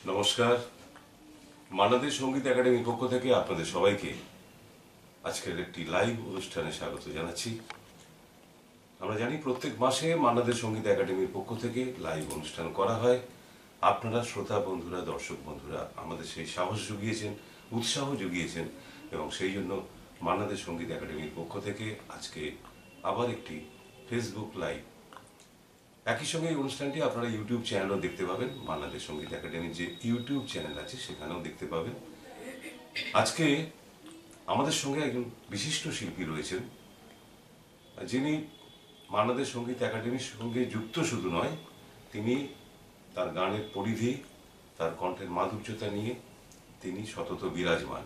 নমস্কার। মান্নাদের সঙ্গীত একাডেমির পক্ষ থেকে আপনাদের সবাইকে আজকের একটি লাইভ অনুষ্ঠানে স্বাগত জানাচ্ছি। আমরা জানি প্রত্যেক মাসে মান্নাদের সঙ্গীত একাডেমির পক্ষ থেকে লাইভ অনুষ্ঠান করা হয়। আপনারা শ্রোতা বন্ধুরা, দর্শক বন্ধুরা আমাদের সেই সাহস জুগিয়েছেন, উৎসাহ জুগিয়েছেন এবং সেই জন্য মান্নাদের সঙ্গীত একাডেমির পক্ষ থেকে আজকে আবার একটি ফেসবুক লাইভ। একই সঙ্গে এই অনুষ্ঠানটি আপনারা ইউটিউব চ্যানেলও দেখতে পাবেন। মান্নাদের সঙ্গীত একাডেমির যে ইউটিউব চ্যানেল আছে সেখানেও দেখতে পাবেন। আজকে আমাদের সঙ্গে একজন বিশিষ্ট শিল্পী রয়েছেন, যিনি মান্নাদের সঙ্গীত একাডেমির সঙ্গে যুক্ত শুধু নয়, তিনি তার গানের পরিধি, তার কণ্ঠের মাধুর্যতা নিয়ে তিনি সতত বিরাজমান।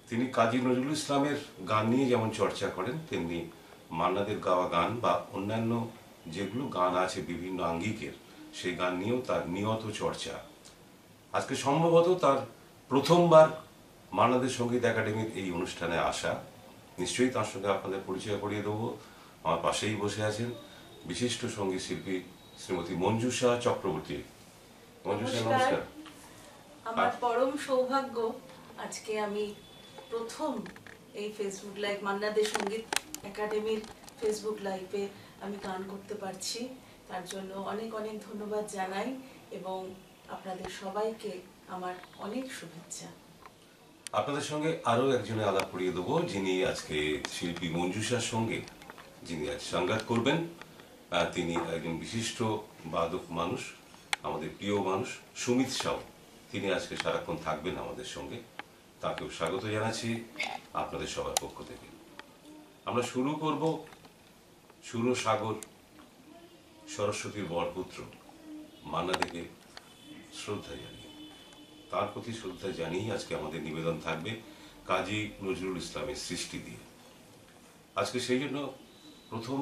তিনি কাজী নজরুল ইসলামের গান নিয়ে যেমন চর্চা করেন, তেমনি মান্নাদের গাওয়া গান বা অন্যান্য যেগুলো গান আছে বিভিন্ন আঙ্গিকের, সেই গান নিয়েও তার নিয়ত চর্চা। আজকে সম্ভবত তার প্রথমবার মান্নাদের সঙ্গীত একাডেমির এই অনুষ্ঠানে আসা। নিশ্চয়ই তার সঙ্গে আপনাদের পরিচয় করিয়ে দেবো। আমার পাশেই বসে আছেন বিশিষ্ট সঙ্গীত শিল্পী শ্রীমতী মঞ্জুষা চক্রবর্তী। মঞ্জুষা, নমস্কার। আমার পরম সৌভাগ্য আজকে আমি প্রথম এই ফেসবুক লাইভ, মান্নাদের সঙ্গীত একাডেমির ফেসবুক লাইভে আমি গান করতে পারছি। তার জন্য অনেক অনেক ধন্যবাদ জানাই এবং আপনাদের সবাইকে আমার অনেক শুভেচ্ছা। আপনাদের সঙ্গে আরও একজনের আলাপ করিয়ে দেবো, যিনি আজকে শিল্পী মঞ্জুষার সঙ্গে যিনি আজ সংগাত করবেন। তিনি একজন বিশিষ্ট বাদক মানুষ, আমাদের প্রিয় মানুষ সুমিত সাউ। তিনি আজকে সারাক্ষণ থাকবেন আমাদের সঙ্গে। তাকেও স্বাগত জানাচ্ছি আপনাদের সবার পক্ষ থেকে। আমরা শুরু করব সুরসাগর সরস্বতীর বরপুত্র মান্নাদেকে শ্রদ্ধা জানিয়ে। তার প্রতি শ্রদ্ধা জানিয়ে আজকে আমাদের নিবেদন থাকবে কাজী নজরুল ইসলামের সৃষ্টি দিয়ে। আজকে সেই জন্য প্রথম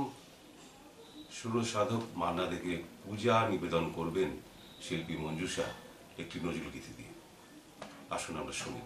সুরসাধক মান্নাদেকে পূজা নিবেদন করবেন শিল্পী মঞ্জুষা একটি নজরুল গীতি দিয়ে। আসুন আমরা শুনি।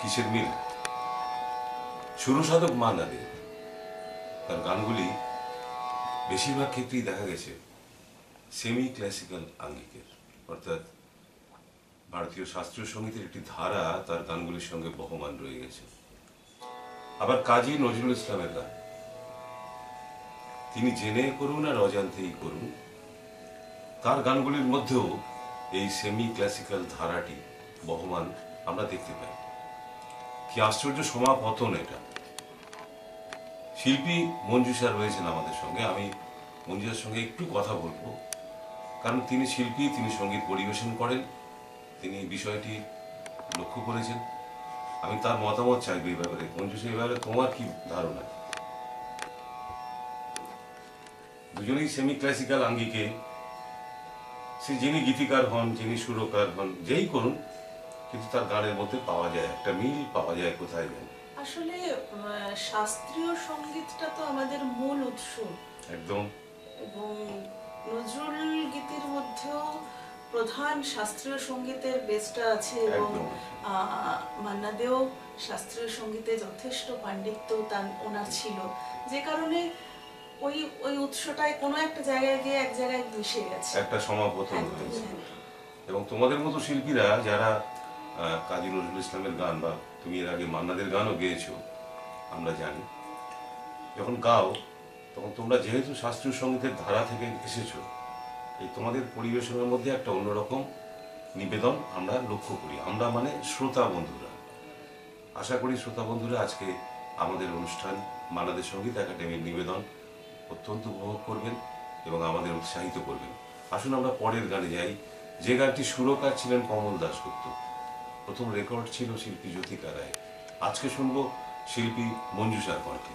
কিসের মিল? সুরসাধক মান্না দে তার গানগুলি বেশিরভাগ ক্ষেত্রেই দেখা গেছে সেমি ক্লাসিক্যাল আঙ্গিকের, অর্থাৎ ভারতীয় শাস্ত্রীয় সঙ্গীতের একটি ধারা তার গানগুলির সঙ্গে বহমান রয়ে গেছে। আবার কাজী নজরুল ইসলামের গান তিনি জেনে করুন আর অজান্তেই করুন, তার গানগুলির মধ্যেও এই সেমি ক্লাসিক্যাল ধারাটি বহমান আমরা দেখতে পাই। কি আশ্চর্য সমাপতন এটা! শিল্পী মঞ্জুষা রয়েছেন আমাদের সঙ্গে, আমি মঞ্জুষার সঙ্গে একটু কথা বলবো, কারণ তিনি শিল্পী, তিনি সঙ্গীত পরিবেশন করেন, তিনি বিষয়টি লক্ষ্য করেছেন। আমি তার মতামত চাইব এই ব্যাপারে। মঞ্জুষা, এই ব্যাপারে তোমার কি ধারণা? দুজনেই সেমি ক্লাসিক্যাল আঙ্গিকে, সে যিনি গীতিকার হন, যিনি সুরকার হন, যেই করুন, কিন্তু তার গানের মধ্যে পাওয়া যায় একটা মিল, পাওয়া যায় কোথায় যেন। আসলে শাস্ত্রীয় সঙ্গীতটা তো আমাদের মূল উৎস একদম। এবং নজরুল গীতির মধ্যেও প্রধান শাস্ত্রীয় সঙ্গীতের বেসটা আছে এবং মান্না দেও শাস্ত্রীয় সঙ্গীতে যথেষ্ট পাণ্ডিত্য তার ওনার ছিল, যে কারণে ওই ওই উৎসটায় কোনো একটা জায়গায় গিয়ে এক জায়গায় মিশে গেছে, একটা সমাপতন হয়েছে। এবং তোমাদের মতো শিল্পীরা যারা কাজী নজরুল ইসলামের গান, বা তুমি এর আগে মান্নাদের গানও গেয়েছো আমরা জানি, যখন গাও তখন তোমরা যেহেতু শাস্ত্রীয় সঙ্গীতের ধারা থেকে এসেছো, এই তোমাদের পরিবেশনের মধ্যে একটা অন্যরকম নিবেদন আমরা লক্ষ্য করি, আমরা মানে শ্রোতা বন্ধুরা। আশা করি শ্রোতা বন্ধুরা আজকে আমাদের অনুষ্ঠান মান্নাদের সঙ্গীত একাডেমির নিবেদন অত্যন্ত উপভোগ করবেন এবং আমাদের উৎসাহিত করবেন। আসুন আমরা পরের গানে যাই, যে গানটি সুরকার ছিলেন কমল দাশগুপ্ত, প্রথম রেকর্ড ছিল শিল্পী জ্যোতিকা রায়। আজকে শুনবো শিল্পী মঞ্জুষার কণ্ঠে।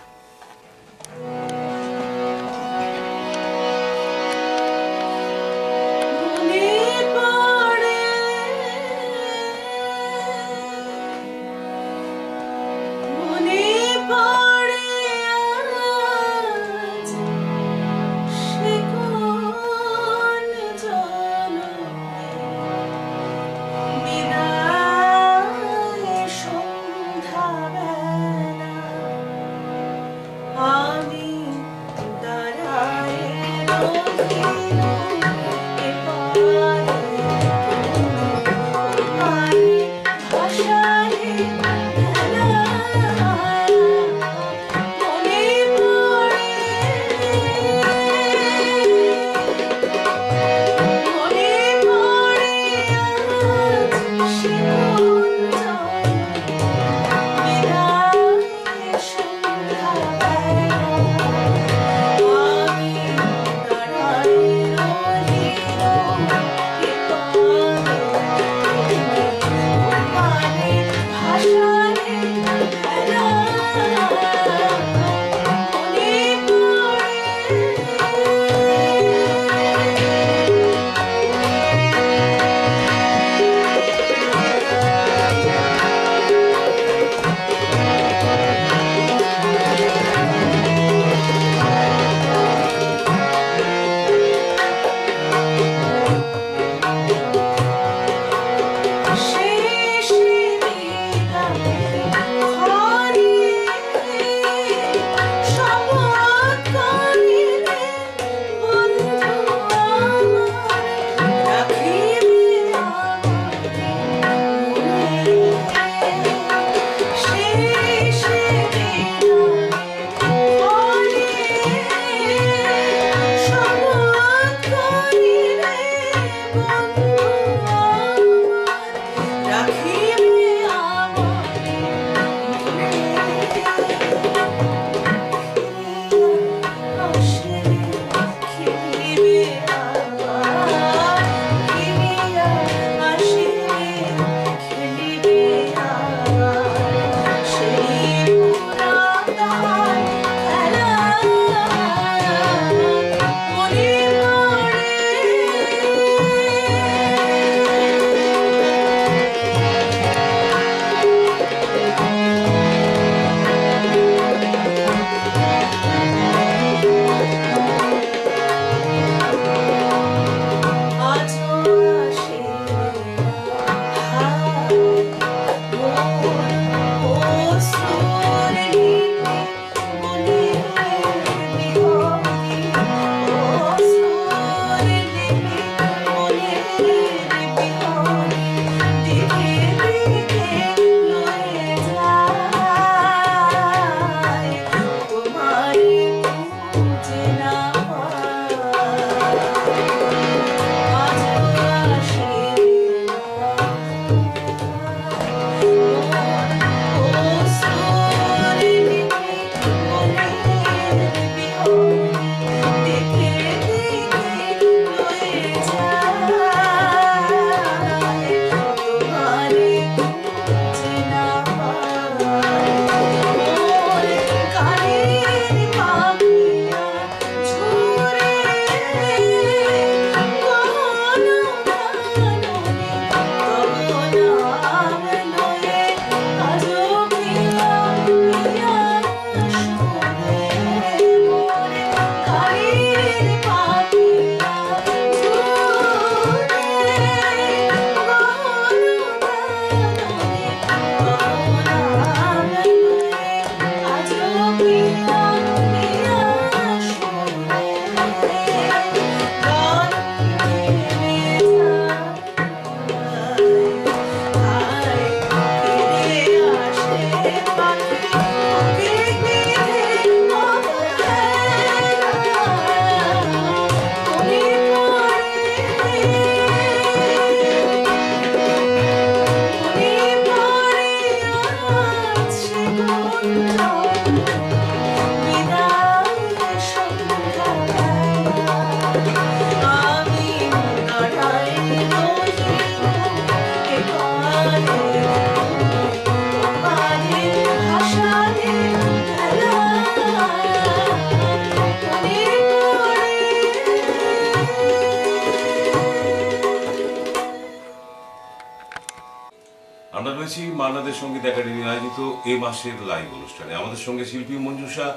মান্নাদের সঙ্গীত একাডেমি আয়োজিত এ মাসের লাইভ অনুষ্ঠানে আমাদের সঙ্গে শিল্পী মঞ্জুষা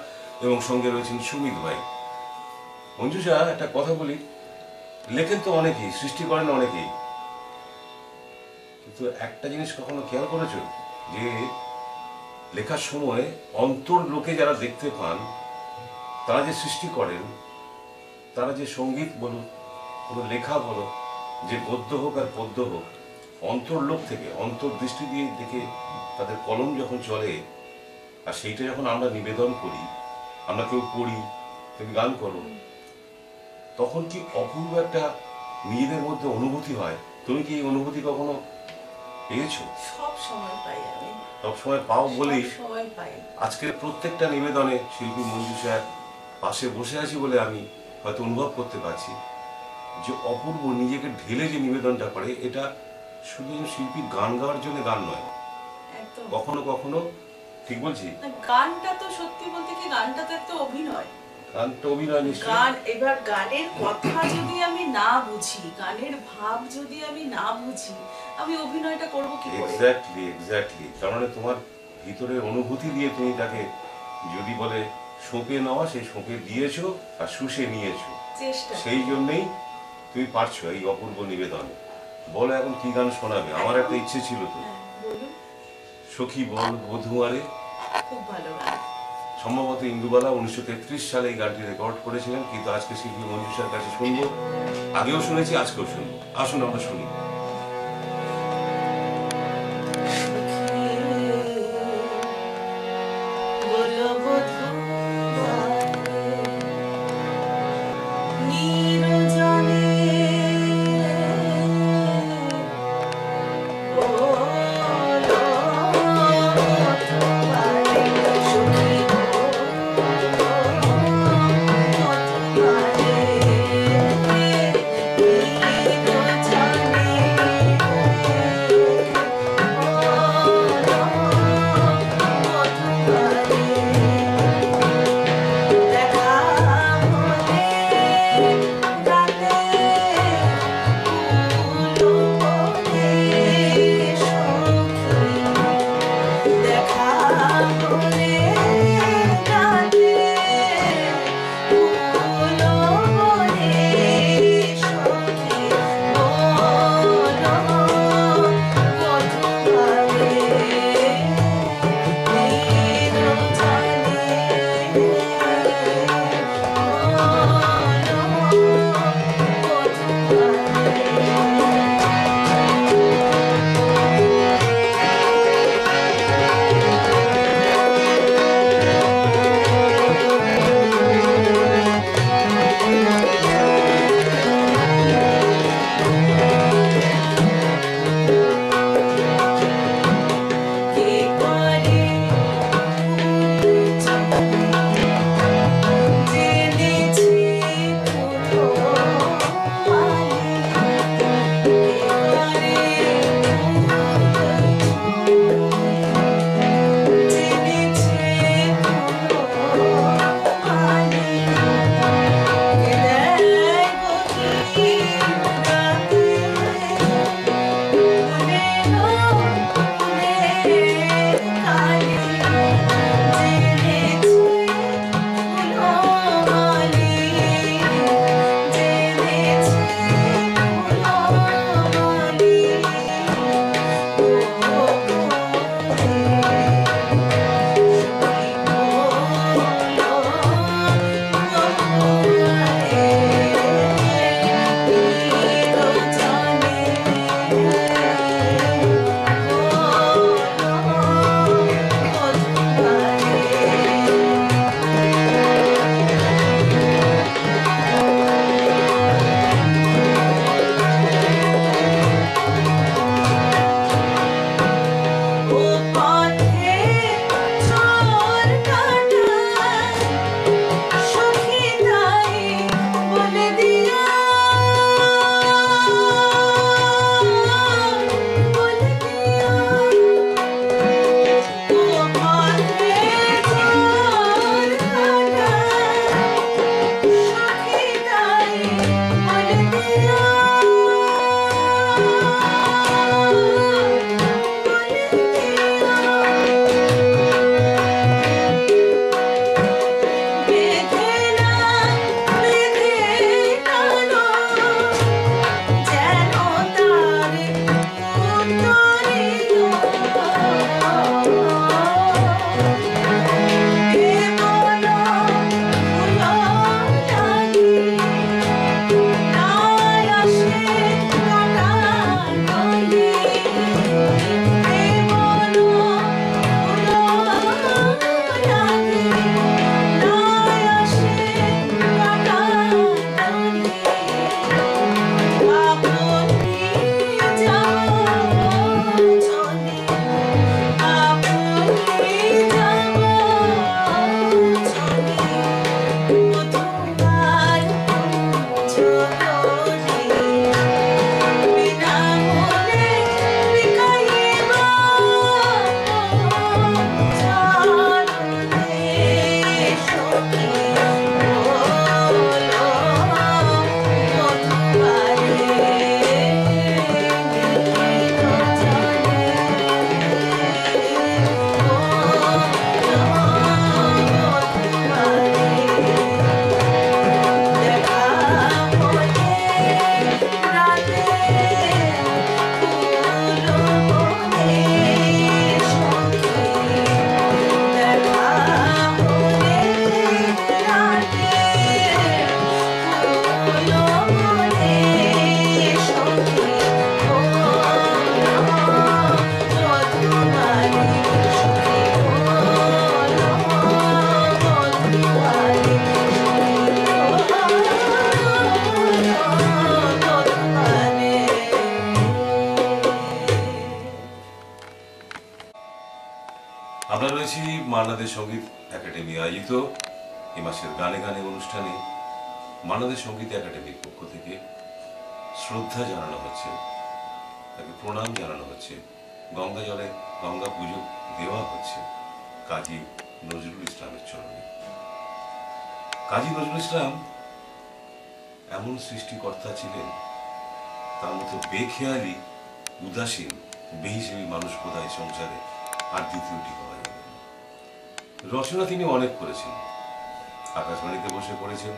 এবং সঙ্গে রয়েছেন সুমিত ভাই। মঞ্জুষা, একটা কথা বলি, লেখেন তো অনেকেই, সৃষ্টি করেন অনেকেই, কিন্তু একটা জিনিস কখনো খেয়াল করেছো যে লেখার সময় অন্তর লোকে যারা দেখতে পান, তারা যে সৃষ্টি করেন, তারা যে সঙ্গীত বলো, কোনো লেখা বলো, যে গদ্য হোক আর পদ্য হোক, অন্তর্লোক থেকে অন্তর্দৃষ্টি দিয়ে দেখে তাদের কলম যখন চলে, আর সেইটা যখন আমরা নিবেদন করি, আমরা কেউ পড়ি, তুমি গান করো, তখন কি অপূর্ব একটা নিজেদের মধ্যে অনুভূতি হয়। তুমি কি এই অনুভূতি কখনো পেয়েছো? সব সময় পাই আমি, সবসময় পাও বলেই সময় পাই। আজকের প্রত্যেকটা নিবেদনে শিল্পী মঞ্জুষার পাশে বসে আছি বলে আমি হয়তো অনুভব করতে পারছি যে অপূর্ব নিজেকে ঢেলে যে নিবেদনটা করে, এটা শুধু শিল্পী গান গাওয়ার জন্য গান নয়, একদম কখনো কখনো, ঠিক বলছি? গানটা তো সত্যি বলতে কি, গানটা তো একটা অভিনয়। গানটা অভিনয় নিশ্চয়ই। গান, এবার গানের কথা যদি আমি না বুঝি, গানের ভাব যদি আমি না বুঝি, আমি অভিনয়টা করব কি করে? এক্স্যাক্টলি। তার মানে তোমার ভিতরের অনুভূতি দিয়ে তুমি তাকে যদি বলে সঁপে নেওয়া, সেই সঁপে দিয়েছো আর শুষে নিয়েছো, চেষ্টা। সেই জন্যই তুমি পারছো এই অপূর্ব নিবেদনে। বলো এখন কি গান শোনাবে? আমার একটা ইচ্ছে ছিল তো। হ্যাঁ, বলুন। সখী বল বধুয়ারে, খুব ভালো গান। সম্ভবত ইন্দুবালা 1933 সালে এই গানটি রেকর্ড করেছিলেন, কিন্তু আজকে শিল্পী মঞ্জুষার কাছে শুনবো। আগেও শুনেছি, আজকেও শুনবো। আসুন আমরা শুনি। মান্নাদের সঙ্গীত একাডেমি আয়োজিত এ মাসের গানে গানে অনুষ্ঠানে মান্নাদের সঙ্গীত একাডেমির পক্ষ থেকে শ্রদ্ধা জানানো হচ্ছে, তাকে প্রণাম জানানো হচ্ছে, গঙ্গা জলে গঙ্গা পুজো দেওয়া হচ্ছে কাজী নজরুল ইসলামের চরণে। কাজী নজরুল ইসলাম এমন সৃষ্টিকর্তা ছিলেন, তার মতো বেখেয়ালি উদাসীন বেহিসেবী মানুষ বোধহয় সংসারে আর দ্বিতীয়টি হওয়া যাবে না। রচনা তিনি অনেক করেছেন, আকাশবাণীতে বসে পড়েছেন,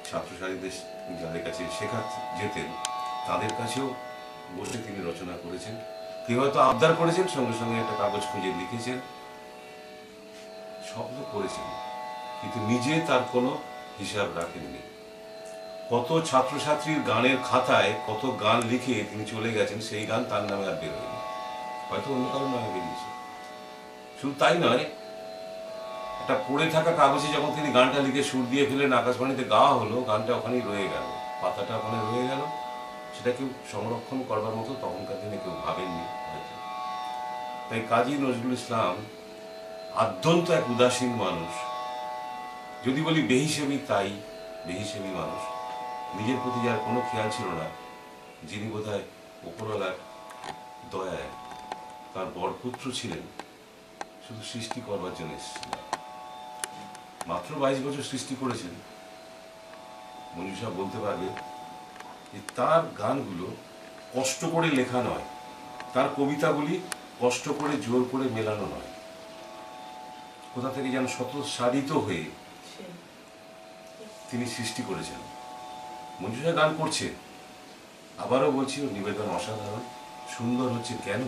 ছাত্রছাত্রীদের যাদের কাছে শেখা যেতেন তাদের কাছেও বসে তিনি রচনা করেছেন। কেউ হয়তো আবদার করেছেন, সঙ্গে সঙ্গে একটা কাগজ খুঁজে লিখেছেন, শব্দ করেছেন, কিন্তু নিজে তার কোনো হিসাব রাখেননি। কত ছাত্রছাত্রীর গানের খাতায় কত গান লিখে তিনি চলে গেছেন, সেই গান তার নামে আর বের হয়নি, হয়তো অন্য কারোর নামে বেরিয়েছে। শুধু তাই নয়, একটা পড়ে থাকা কাগজে যখন তিনি গানটা লিখে সুর দিয়ে ফেলেন, আকাশবাণীতে গাওয়া হলো, গানটা ওখানেই রয়ে গেল, পাতাটা ওখানে রয়ে গেল, সেটা কেউ সংরক্ষণ করবার মতো তখনকার দিনে কেউ ভাবেননি হয়তো। তাই কাজী নজরুল ইসলাম আদ্যন্ত এক উদাসীন মানুষ, যদি বলি বেহিসেবী, তাই বেহিসেবী মানুষ, নিজের প্রতি যার কোনো খেয়াল ছিল না, যিনি বোধহয় উপরওয়ালার দয়ায় তার বরপুত্র ছিলেন, শুধু সৃষ্টি করবার জন্য এসেছিলেন। মাত্র 22 বছর সৃষ্টি করেছেন। মনীষা বলতে পারবে যে তার গানগুলো কষ্ট করে লেখা নয়, তার কবিতাগুলি কষ্ট করে জোর করে মেলানো নয়, কোথা থেকে যেন স্বতঃসাধিত হয়ে তিনি সৃষ্টি করেছেন। মঞ্জুষা গান করছে, আবারও বলছি, ওর নিবেদন অসাধারণ, সুন্দর হচ্ছে কেন?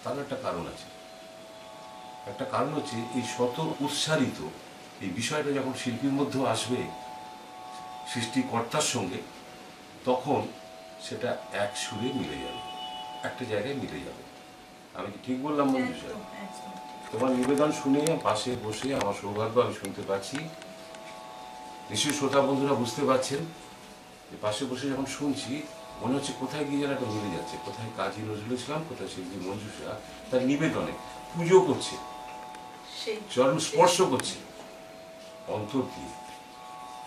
তার একটা কারণ আছে। একটা কারণ হচ্ছে এই শত উৎসারিত এই বিষয়টা যখন শিল্পীর মধ্যেও আসবে সৃষ্টিকর্তার সঙ্গে, তখন সেটা এক সুরে মিলে যাবে, একটা জায়গায় মিলে যাবে। আমি কি ঠিক বললাম মঞ্জুষা? তোমার নিবেদন শুনে পাশে বসে আমার সৌভাগ্য, আমি শুনতে পাচ্ছি, নিশ্চয়ই শ্রোতা বন্ধুরা বুঝতে পারছেন যে পাশে বসে যখন শুনছি মনে হচ্ছে কোথায় গিয়ে যেন একটা মিলে যাচ্ছে, কোথায় কাজী নজরুল ইসলাম, কোথায় শিল্পী মঞ্জুষা তার নিবেদনে পুজো করছে, চরণ স্পর্শ করছে অন্তর দিয়ে,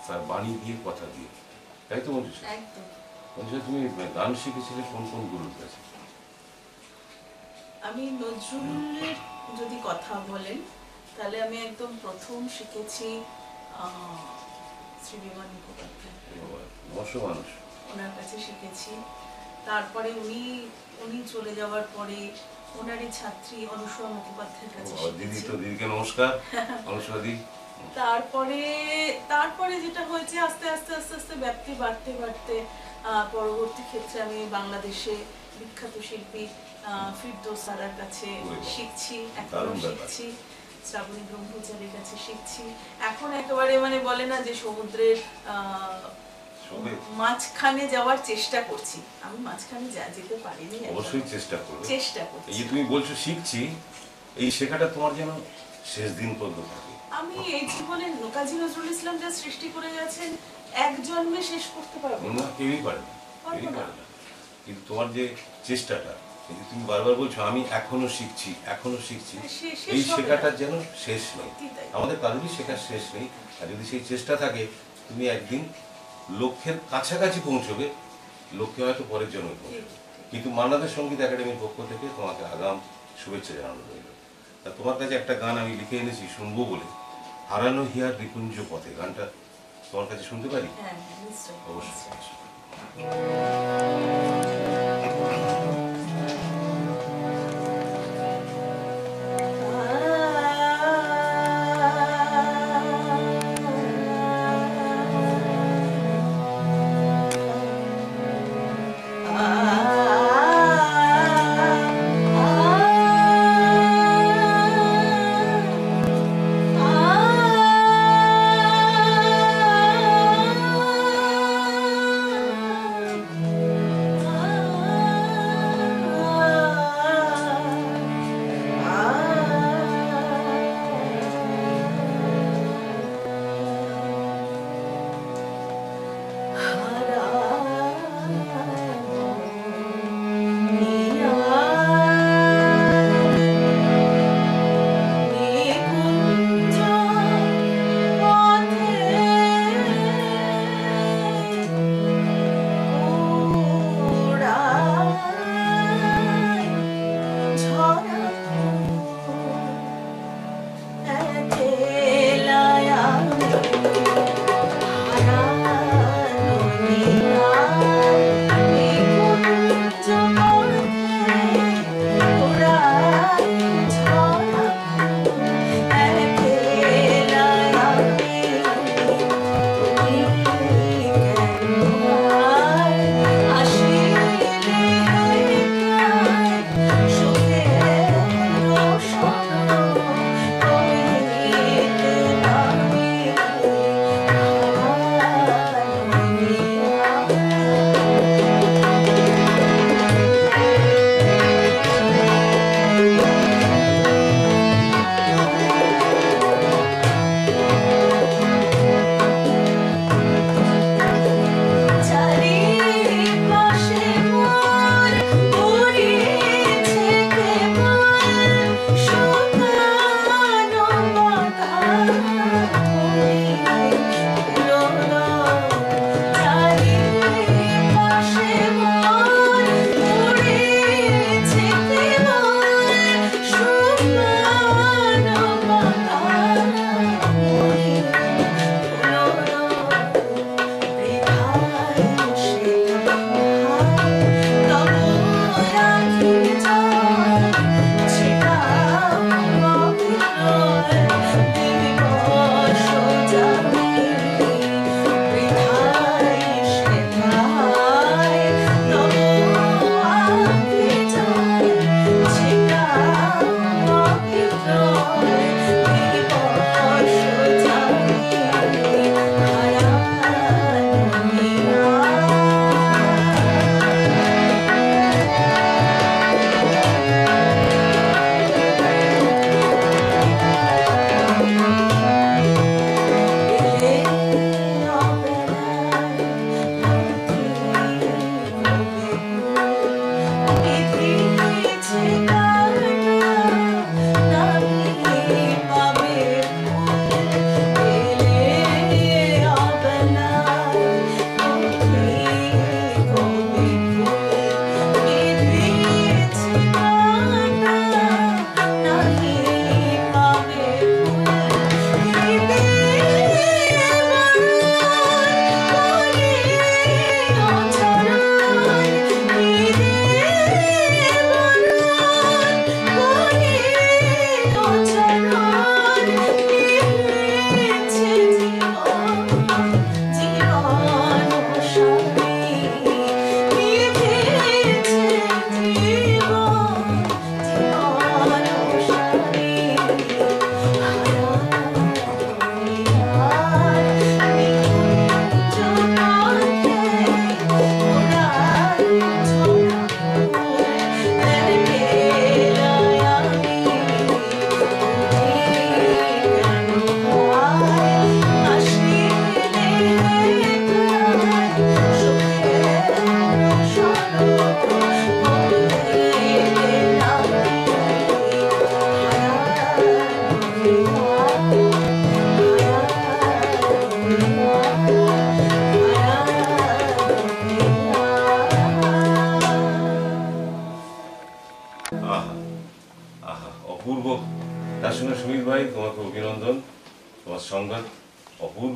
তার বাণী দিয়ে, কথা দিয়ে। তাই তো মঞ্জুষা? মঞ্জুষা, তুমি গান শিখেছিলে কোন কোন গুরুর কাছে? আমি নজরুলের যদি কথা বলেন তাহলে আমি একদম প্রথম শিখেছি শ্রী বিমান মুখোপাধ্যায়, মানুষ, ওনার কাছে শিখেছি। তারপরে উনি চলে যাওয়ার পরে ওনারই ছাত্রী অনুসূয়া মুখোপাধ্যায়ের কাছে শিখেছি। দিদিকে নমস্কার, অনুসূয়া দি। তারপরে যেটা হয়েছে, আস্তে আস্তে আস্তে আস্তে ব্যাপ্তি বাড়তে বাড়তে পরবর্তী ক্ষেত্রে আমি বাংলাদেশে বিখ্যাত শিল্পী ফিরদৌস স্যারের কাছে শিখছি, এখনো শিখছি, শ্রাবণী ব্রহ্মচারীর কাছে শিখছি। এখন একেবারে মানে বলে না যে সমুদ্রের মাঝখানে যাওয়ার চেষ্টা করছি। আমি মাঝখানে যেতে পারিনি, অবশ্যই চেষ্টা করছি। এই যে তুমি বলছো শিখছি, এই শেখাটা তোমার যেন শেষ দিন পর্যন্ত থাকে। আমি এই জীবনে কাজী নজরুল ইসলাম যা সৃষ্টি করে গেছেন এক জন্মে শেষ করতে পারবো না, কেউই পারে না, কেউই পারে না। কিন্তু তোমার যে চেষ্টাটা, তুমি বারবার বলছো আমি এখনো শিখছি, এখনো শিখছি, এই শেখাটার যেন শেষ নেই। আমাদের কারোরই শেখার শেষ নেই। আর যদি সেই চেষ্টা থাকে, তুমি একদিন লক্ষ্যের কাছাকাছি পৌঁছবে, লক্ষ্যে হয়তো পরের জন্মে পৌঁছবে। কিন্তু মান্নাদের সঙ্গীত একাডেমির পক্ষ থেকে তোমাকে আগাম শুভেচ্ছা জানানো রইল। তা তোমার কাছে একটা গান আমি লিখে এনেছি, শুনবো বলে, হারানো হিয়ার নিকুঞ্জ পথে। গানটা তোমার কাছে শুনতে পারি? অবশ্যই। Ah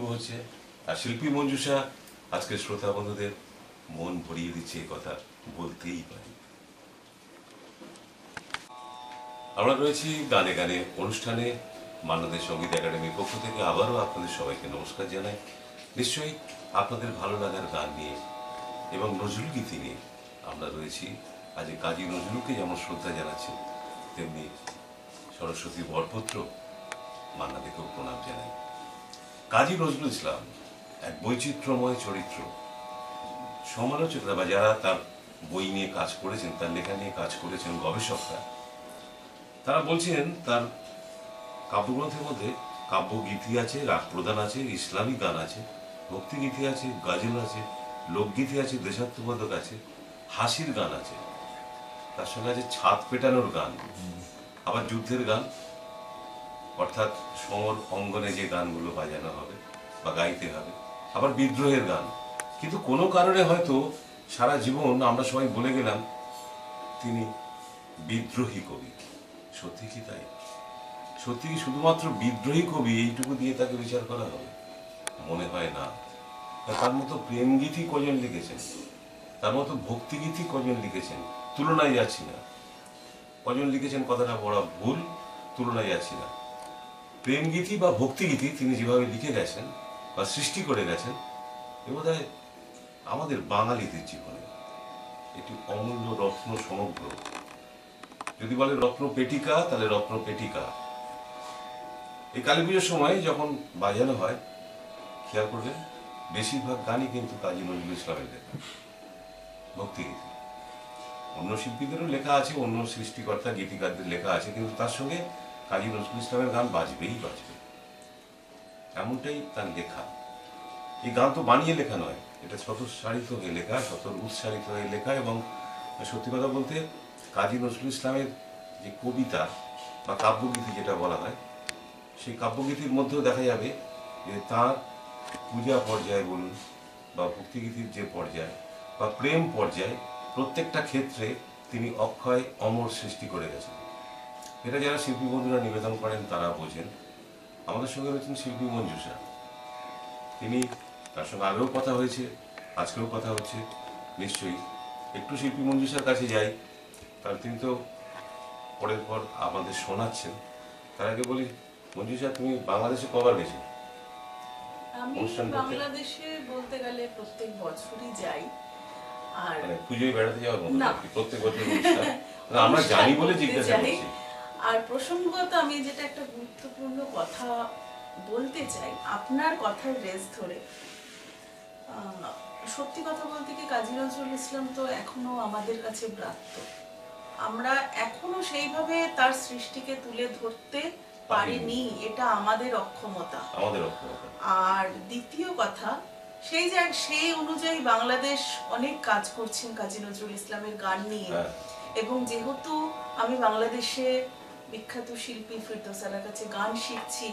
শুরু হচ্ছে, আর শিল্পী মঞ্জুষা আজকে শ্রোতা বন্ধুদের মন ভরিয়ে দিচ্ছে, এই কথা বলতেই পারি। আমরা রয়েছি গানে গানে অনুষ্ঠানে। মান্নাদের সঙ্গীত একাডেমির পক্ষ থেকে আবারও আপনাদের সবাইকে নমস্কার জানাই। নিশ্চয়ই আপনাদের ভালো লাগার গান নিয়ে এবং নজরুল গীতি নিয়ে আমরা রয়েছি। আজ কাজী নজরুলকে যেমন শ্রদ্ধা জানাচ্ছি, তেমনি সরস্বতী বরপুত্র মান্নাদেকেও প্রণাম জানাই। কাজী নজরুল ইসলাম এক বৈচিত্র্যময় চরিত্র। সমালোচকরা বা যারা তার বই নিয়ে কাজ করেছেন, তার লেখা নিয়ে কাজ করেছেন, গবেষকরা, তারা বলছেন তার কাব্যগ্রন্থের মধ্যে কাব্যগীতি আছে, রাগ প্রদান আছে, ইসলামী গান আছে, ভক্তিগীতি আছে, গাজল আছে, লোকগীতি আছে, দেশাত্মবোধক আছে, হাসির গান আছে, তার সঙ্গে আছে ছাদ পেটানোর গান, আবার যুদ্ধের গান, অর্থাৎ সমর অঙ্গনে যে গানগুলো বাজানো হবে বা গাইতে হবে, আবার বিদ্রোহের গান। কিন্তু কোনো কারণে হয়তো সারা জীবন আমরা সবাই বলে গেলাম তিনি বিদ্রোহী কবি। সত্যি কি তাই? সত্যি কি শুধুমাত্র বিদ্রোহী কবি এইটুকু দিয়ে তাকে বিচার করা হবে? মনে হয় না। তার মতো প্রেমগীতি কজন লিখেছেন, তার মতো ভক্তিগীতি কজন লিখেছেন, তুলনায় যাচ্ছি না। কজন লিখেছেন কথাটা বড় ভুল, তুলনায় যাচ্ছি না। প্রেমগীতি বা ভক্তিগীতি তিনি যেভাবে লিখে গেছেন বা সৃষ্টি করে গেছেন, এ বোধহয় আমাদের বাঙালিদের জীবনে একটি অমূল্য রত্ন সমগ্র। যদি বলে রত্ন পেটিকা, তাহলে রত্ন পেটিকা। এই কালী পুজোর সময় যখন বাজানো হয়, খেয়াল করবেন বেশিরভাগ গানই কিন্তু কাজী নজরুল ইসলামের লেখা, ভক্তিগীতি। অন্য শিল্পীদেরও লেখা আছে, অন্য সৃষ্টিকর্তা গীতিকারদের লেখা আছে, কিন্তু তার সঙ্গে কাজী নজরুল ইসলামের গান বাজবেই বাজবে, এমনটাই তার লেখা। এই গান তো বানিয়ে লেখা নয়, এটা স্বতঃসারিত হয়ে লেখা, উৎসারিত হয়ে লেখা। এবং সত্যি কথা বলতে কাজী নজরুল ইসলামের যে কবিতা বা কাব্যগীতি যেটা বলা হয়, সেই কাব্যগীতির মধ্যেও দেখা যাবে যে তার পূজা পর্যায়ে বলুন বা ভক্তিগীতির যে পর্যায় বা প্রেম পর্যায়ে, প্রত্যেকটা ক্ষেত্রে তিনি অক্ষয় অমর সৃষ্টি করে গেছেন। এটা যারা শিল্পী বন্ধুরা নিবেদন করেন তারা বোঝেন। আমাদের সঙ্গে রয়েছেন শিল্পী মঞ্জুষা। তিনি, তার সঙ্গে আগেও কথা হয়েছে, আজকেও কথা হচ্ছে। নিশ্চয়ই একটু শিল্পী মঞ্জুষার কাছে যাই, কারণ তিনি তো পরের পর আমাদের শোনাচ্ছেন। তার আগে বলি, মঞ্জুষা তুমি বাংলাদেশে কবার গেছো? আমি বাংলাদেশে বলতে গেলে প্রত্যেক বছরই যাই। আর মানে পুজোয় বেড়াতে যাওয়ার মতো না, প্রত্যেক বছর অনুষ্ঠান আমরা জানি বলে জিজ্ঞাসা করছি। আর প্রসঙ্গত আমি যেটা একটা গুরুত্বপূর্ণ কথা বলতে চাই আপনার কথার রেস ধরে, সত্যি কথা বলতে কি কাজী নজরুল ইসলাম তো এখনো আমাদের কাছে ব্রাত্য। আমরা এখনো সেইভাবে তার সৃষ্টিকে তুলে ধরতে পারিনি, এটা আমাদের অক্ষমতা। আর দ্বিতীয় কথা, সেই অনুযায়ী বাংলাদেশ অনেক কাজ করছেন কাজী নজরুল ইসলামের গান নিয়ে। এবং যেহেতু আমি বাংলাদেশে বিখ্যাত শিল্পী ফিরদৌসার কাছে গান শিখছি,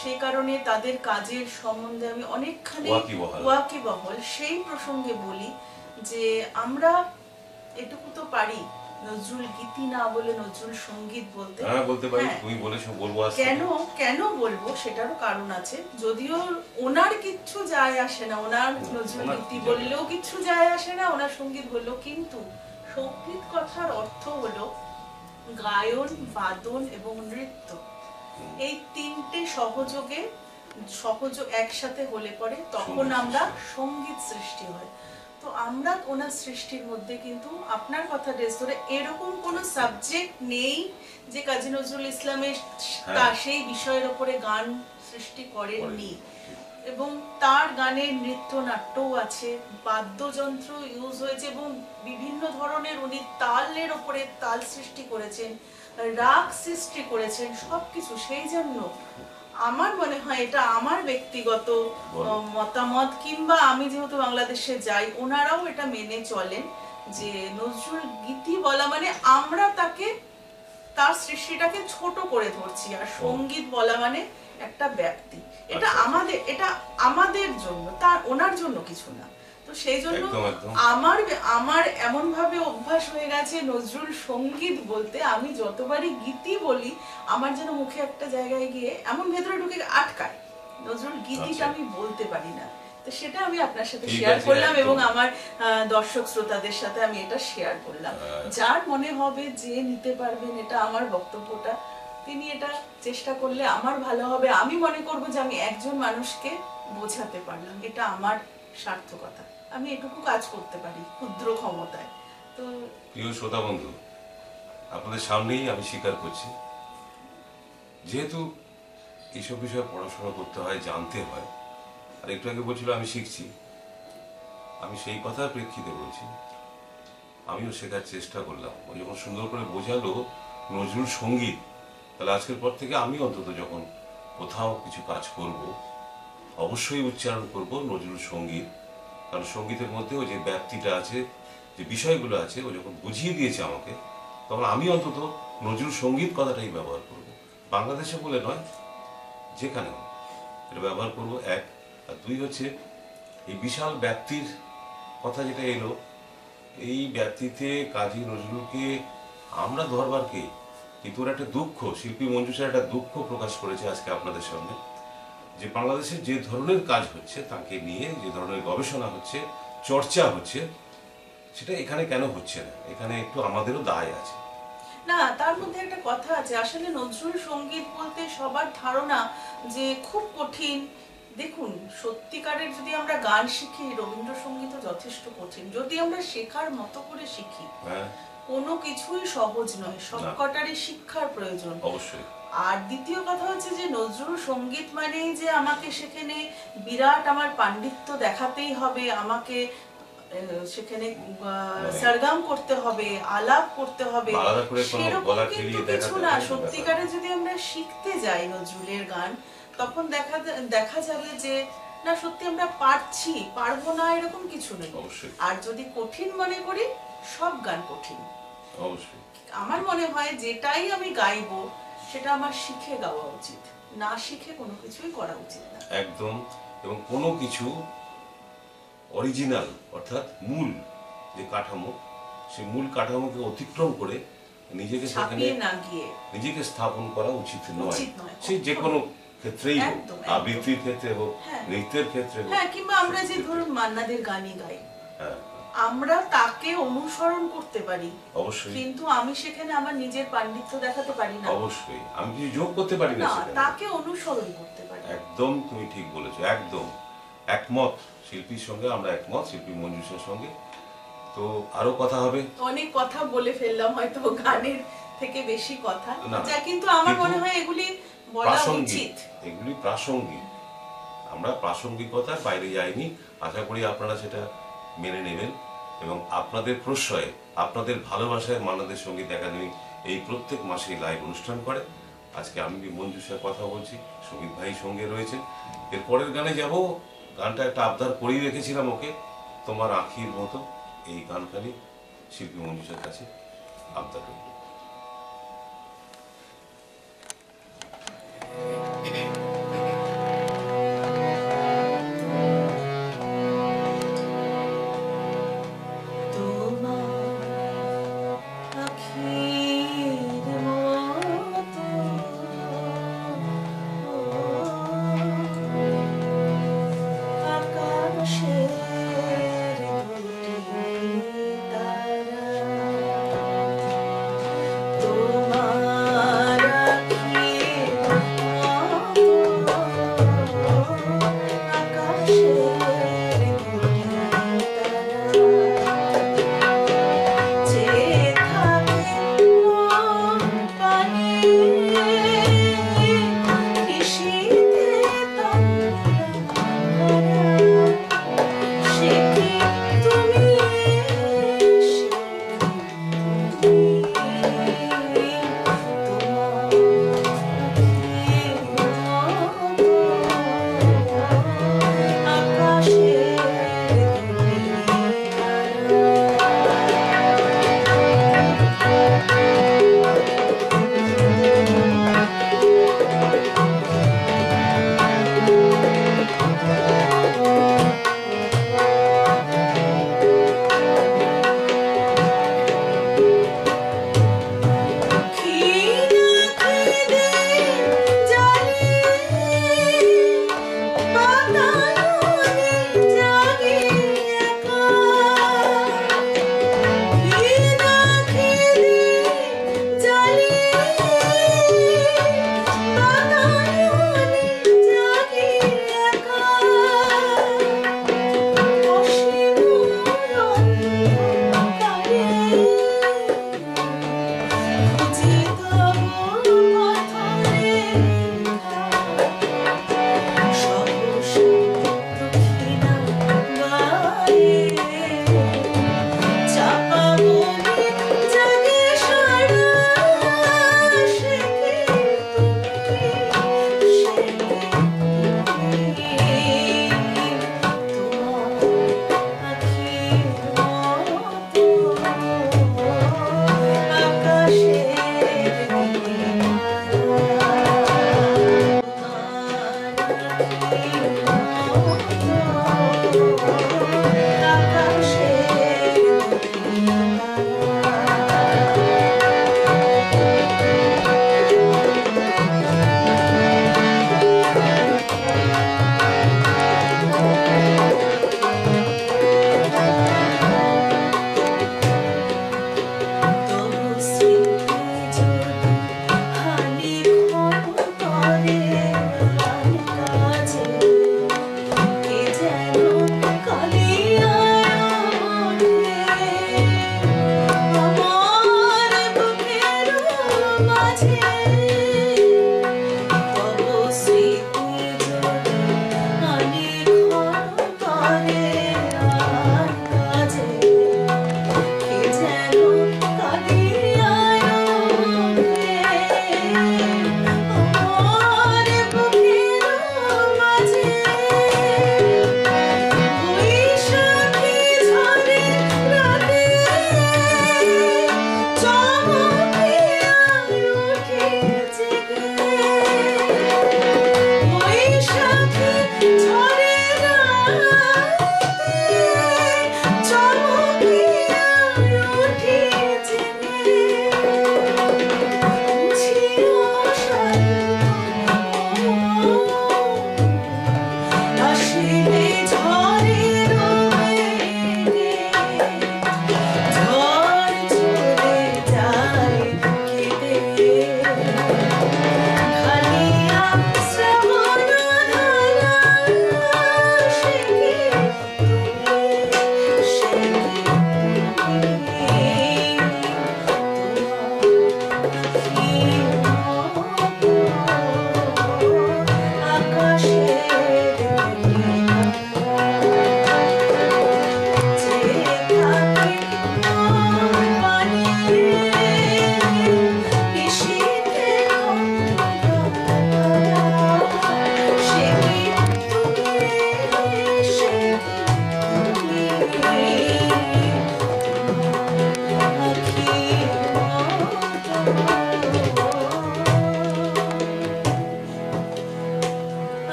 সেই কারণে তাদের কাজের সম্বন্ধে আমি অনেকখানি ওয়াকিবহাল। সেই প্রসঙ্গে বলি যে আমরা এটুকু তো পারি নজরুল গীতি না বলে নজরুল সঙ্গীত বলতে। বলতে পারি, তুমি বলেছো, বলবো। কেন বলবো সেটারও কারণ আছে। যদিও ওনার কিচ্ছু যায় আসে না, ওনার নজরুল গীতি বললেও কিচ্ছু যায় আসে না, ওনার সঙ্গীত বললেও, কিন্তু সঙ্গীত কথার অর্থ হলো গায়ন, বাদন এবং নৃত্য। এই তিনটে সহযোগ একসাথে হলে পরে তখন আমরা সঙ্গীত সৃষ্টি হয়। তো আমরা ওনার সৃষ্টির মধ্যে কিন্তু আপনার কথা রেস ধরে এরকম কোনো সাবজেক্ট নেই যে কাজী নজরুল ইসলামের সেই বিষয়ের উপরে গান সৃষ্টি করেননি। এবং তার গানে নৃত্যনাট্যও আছে, বাদ্যযন্ত্র ইউজ হয়েছে এবং বিভিন্ন ধরনের উনি তালের উপরে তাল সৃষ্টি করেছেন, রাগ সৃষ্টি করেছেন, সবকিছু। সেই জন্য আমার মনে হয়, এটা আমার ব্যক্তিগত মতামত, কিংবা আমি যেহেতু বাংলাদেশে যাই, ওনারাও এটা মেনে চলেন যে নজরুল গীতি বলা মানে আমরা তার সৃষ্টিটাকে ছোট করে ধরছি, আর সঙ্গীত বলা মানে একটা ব্যক্তি। এটা আমাদের জন্য, তার ওনার জন্য কিছু না। তো সেই জন্য আমার এমন ভাবে অভ্যাস হয়ে গেছে নজরুল সঙ্গীত বলতে, আমি যতবারই গীতি বলি আমার যেন মুখে একটা জায়গায় গিয়ে এমন ভেতরে ঢুকে আটকায় নজরুল গীতিটা আমি বলতে পারি না, তো সেটা আমি আপনার সাথে ঠিক শেয়ার আছে, করলাম একদম। এবং আমার দর্শক শ্রোতাদের সাথে আমি এটা শেয়ার করলাম। যার মনে হবে যে নিতে পারবেন এটা আমার বক্তব্যটা, তিনি এটা চেষ্টা করলে আমার ভালো হবে। আমি মনে করব যে আমি একজন মানুষকে বোঝাতে পারলাম, এটা আমার সার্থকতা। আমি এটুকু কাজ করতে পারি ক্ষুদ্র ক্ষমতায়। তো প্রিয় শ্রোতা বন্ধু, আপনাদের সামনেই আমি স্বীকার করছি, যেহেতু এইসব বিষয়ে পড়াশোনা করতে হয়, জানতে হয়, আর একটু আগে বলছিল আমি শিখছি, আমি সেই কথার প্রেক্ষিতে বলছি, আমিও শেখার চেষ্টা করলাম। ও যখন সুন্দর করে বোঝালো নজরুল সঙ্গীত, তাহলে আজকের পর থেকে আমি অন্তত যখন কোথাও কিছু কাজ করব, অবশ্যই উচ্চারণ করব নজরুল সঙ্গীত। কারণ সঙ্গীতের মধ্যে ওই যে ব্যাপ্তিটা আছে, যে বিষয়গুলো আছে, ও যখন বুঝিয়ে দিয়েছে আমাকে, তখন আমি অন্তত নজরুল সঙ্গীত কথাটাই ব্যবহার করব। বাংলাদেশে বলে নয়, যেখানেও এটা ব্যবহার করব, এক। আর দুই হচ্ছে এই বিশাল ব্যাপ্তির কথা যেটা এলো, এই ব্যাপ্তিতে কাজী নজরুলকে আমরা ধরবার কে? কিন্তু ওর একটা দুঃখ, শিল্পী মঞ্জুষার একটা দুঃখ প্রকাশ করেছে আজকে আপনাদের সামনে, যে বাংলাদেশে যে ধরনের কাজ হচ্ছে, তাকে নিয়ে যে ধরনের গবেষণা হচ্ছে, চর্চা হচ্ছে, সেটা এখানে কেন হচ্ছে না? এখানে একটু আমাদেরও দায় আছে। না, তার মধ্যে একটা কথা আছে, আসলে নজরুল সঙ্গীত বলতে সবার ধারণা যে খুব কঠিন। দেখুন, সত্যিকারের যদি আমরা গান শিখি, রবীন্দ্রসঙ্গীতও যথেষ্ট কঠিন যদি আমরা শেখার মতো করে শিখি। হ্যাঁ, কোনো কিছুই সহজ নয়, সবকটারই শিক্ষার প্রয়োজন। অবশ্যই। আর দ্বিতীয় কথা হচ্ছে যে নজরুল সঙ্গীত মানেই যে আমাকে সেখানে বিরাট আমার পাণ্ডিত্য দেখাতেই হবে, আমাকে সেখানে সরগম করতে হবে, আলাপ করতে হবে, সেরকম কিন্তু কিছু না। সত্যিকারে যদি আমরা শিখতে যাই নজরুলের গান, তখন দেখা যাবে যে না, সত্যি আমরা পারছি, পারবো না এরকম কিছু নেই। আর যদি কঠিন মনে করি, সব গান কঠিন। অবশ্যই আমার মনে হয় যেটাই আমি গাইবো সেটা আমার শিখে গাওয়া উচিত, না শিখে কোনো কিছুই করা উচিত না। একদম। এবং কোনো কিছু অরিজিনাল, অর্থাৎ মূল যে কাঠামো, সেই মূল কাঠামোকে অতিক্রম করে নিজেকে সেখানে নিজেকে স্থাপন করা উচিত নয়। সে যে কোনো ক্ষেত্রেই হোক, আবৃত্তির ক্ষেত্রে হোক, নৃত্যের ক্ষেত্রে হোক। হ্যাঁ, কিংবা আমরা যে ধরুন মান্নাদের গানই গাই, আমরা তাকে অনুসরণ করতে পারি অবশ্যই, কিন্তু আমি সেখানে আমার নিজের পাণ্ডিত্য দেখাতে পারি না। অবশ্যই আমি কিছু যোগ করতে পারি না, তাকে অনুসরণ করতে পারি। একদম, তুমি ঠিক বলেছো, একদম একমত। শিল্পীর সঙ্গে আমরা একমত, শিল্পী মঞ্জুষার সঙ্গে। তো আরো কথা হবে, অনেক কথা বলে ফেললাম হয়তো গানের থেকে বেশি কথা, যা কিন্তু আমার মনে হয় এগুলি বলা উচিত। এগুলি প্রাসঙ্গিক, আমরা প্রাসঙ্গিকতার বাইরে যাইনি। আশা করি আপনারা সেটা মেনে নেবেন এবং আপনাদের প্রশ্রয়ে, আপনাদের ভালোবাসায় মান্নাদের সঙ্গীত একাডেমি এই প্রত্যেক মাসে লাইভ অনুষ্ঠান করে। আজকে আমি মঞ্জুষার কথা বলছি, সঙ্গীত ভাই সঙ্গে রয়েছে। এর পরের গানে যাব, গানটা একটা আবদার করেই রেখেছিলাম ওকে, তোমার আঁখির মতো। এই গানখানি শিল্পী মঞ্জুষার কাছে আবদার রইল।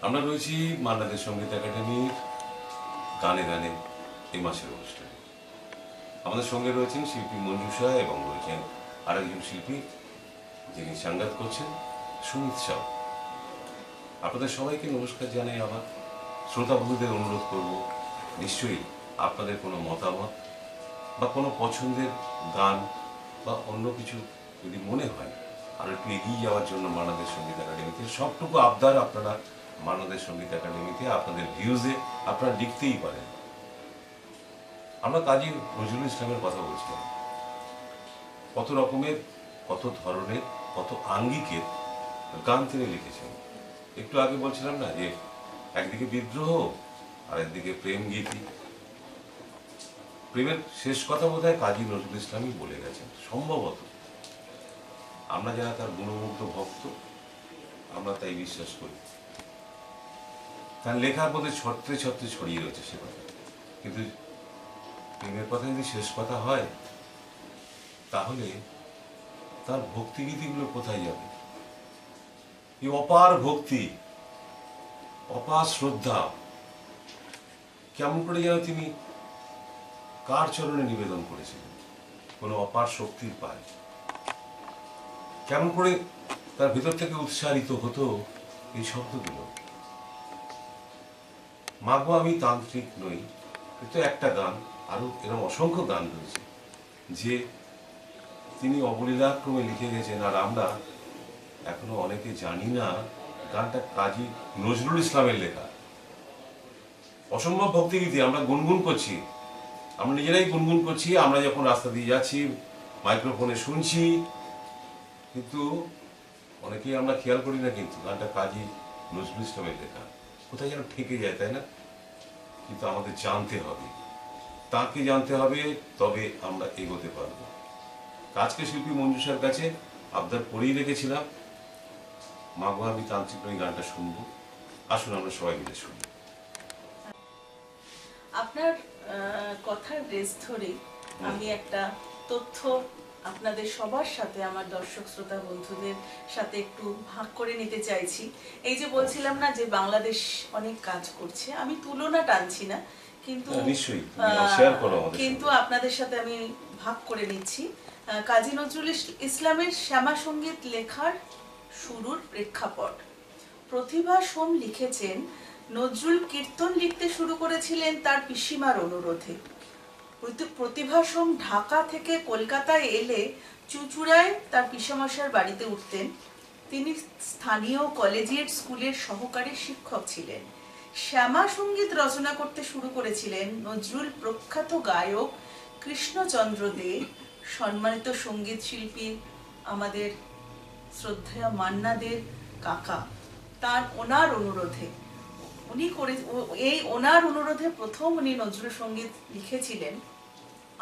আমরা রয়েছি মান্নাদের সঙ্গীত একাডেমির গানে গানে এই মাসের অনুষ্ঠানে। আমাদের সঙ্গে রয়েছেন শিল্পী মঞ্জুষা এবং রয়েছেন আরেকজন শিল্পী যিনি সংগীত করছেন সুমিত সাউ। আপনাদের সবাইকে নমস্কার জানাই। আবার শ্রোতা বন্ধুদের অনুরোধ করব, নিশ্চয়ই আপনাদের কোনো মতামত বা কোনো পছন্দের গান বা অন্য কিছু যদি মনে হয় আর একটু এগিয়ে যাওয়ার জন্য মান্নাদের সঙ্গীত একাডেমিতে সবটুকু আবদার আপনারা মান্নাদের সঙ্গীত একাডেমিতে আপনাদের ভিউজে আপনারা লিখতেই পারেন। আমরা কাজী নজরুল ইসলামের কথা বলছিলাম, কত রকমের, কত ধরনের, কত আঙ্গিকের গান তিনি লিখেছেন। একটু আগে বলছিলাম না যে একদিকে বিদ্রোহ আর একদিকে প্রেম গীতি। প্রেমের শেষ কথা বোধহয় কাজী নজরুল ইসলামই বলে গেছেন সম্ভবত। আমরা যারা তার গুণমুগ্ধ ভক্ত আমরা তাই বিশ্বাস করি। তার লেখার মধ্যে ছত্রে ছত্রে ছড়িয়ে রয়েছে সে কথা। কিন্তু প্রেমের কথা যদি শেষ কথা হয় তাহলে তার ভক্তিগীতিগুলো কোথায় যাবে? এই অপার ভক্তি, অপার শ্রদ্ধা কেমন করে যেন তিনি কার চরণে নিবেদন করেছিলেন? কোনো অপার শক্তির পায়। কেমন করে তার ভিতর থেকে উৎসারিত হতো এই শব্দগুলো। মাগো আমি তান্ত্রিক নই, কিন্তু একটা গান, আরো এরকম অসংখ্য গান রয়েছে যে তিনি অবলীলাক্রমে লিখে গেছেন আর আমরা এখনো অনেকে জানি না গানটা কাজী নজরুল ইসলামের লেখা। অসম্ভব ভক্তিগীতি আমরা গুনগুন করছি, আমরা নিজেরাই গুনগুন করছি, আমরা যখন রাস্তা দিয়ে যাচ্ছি মাইক্রোফোনে শুনছি, কিন্তু অনেকেই আমরা খেয়াল করি না কিন্তু গানটা কাজী নজরুল ইসলামের লেখা। কোথায় যেন ঠেকে যায়, তাই না? কিন্তু আমাদের জানতে হবে, তাকে জানতে হবে, তবে আমরা এগোতে পারবো। আজকে শিল্পী মঞ্জুষার কাছে আবদার করেই রেখেছিলাম, মাগো আমি তান্ত্রিক নই গানটা শুনবো। আসুন আমরা সবাই মিলে শুনি। আপনার কথার রেস ধরে আমি একটা তথ্য আপনাদের সবার সাথে, আমার দর্শক শ্রোতা বন্ধুদের সাথে একটু ভাগ করে নিতে চাইছি। এই যে বলছিলাম না যে বাংলাদেশ অনেক কাজ করছে, আমি তুলনা টানছি না, কিন্তু নিশ্চয়ই শেয়ার করো আমাদের কিন্তু আপনাদের সাথে আমি ভাগ করে নিচ্ছি। কাজী নজরুল ইসলামের শ্যামা সঙ্গীত লেখার শুরুর প্রেক্ষাপট। প্রতিভা সোম লিখেছেন, নজরুল কীর্তন লিখতে শুরু করেছিলেন তার পিসিমার অনুরোধে। প্রতিভা সোম ঢাকা থেকে কলকাতায় এলে চুঁচুড়ায় তার পিসামশার বাড়িতে উঠতেন। তিনি স্থানীয় কলেজিয়েট স্কুলের সহকারী শিক্ষক ছিলেন। শ্যামা সঙ্গীত রচনা করতে শুরু করেছিলেন নজরুল প্রখ্যাত গায়ক কৃষ্ণচন্দ্র দে, সম্মানিত সঙ্গীত শিল্পী আমাদের শ্রদ্ধেয় মান্না দের কাকা। ওনার অনুরোধে ওনার অনুরোধে প্রথম উনি নজরুল সঙ্গীত লিখেছিলেন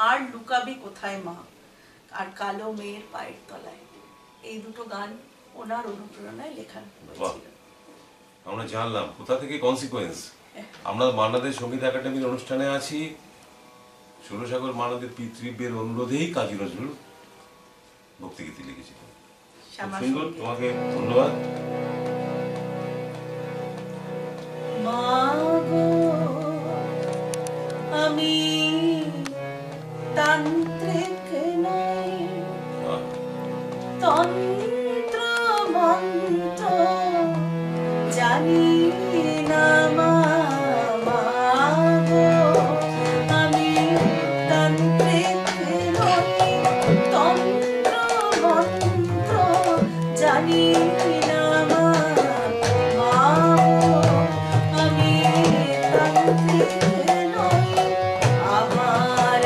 আর লুকাবি কোথায় মা আর কালো মেয়ের পায়ের তলায়। এই দুটো গান ওনার অনুপ্রেরণায় লেখা হয়েছিল। আমরা জানলাম কোথা থেকে কনসিকোয়েন্স। আমরা মান্নাদের সঙ্গীত একাডেমির অনুষ্ঠানে আছি, সুরসাগর মান্নাদের পিতৃব্যের অনুরোধেই কাজী নজরুল ভক্তিগীতি লিখেছিলেন। সুন্দর, তোমাকে ধন্যবাদ। মাগো আমি তান্ত্রিক নই, তন্ত্র মন্ত্র জানি না মা। মাগো আমি তান্ত্রিক নই, তন্ত্র মন্ত্র জানি না মা। আমার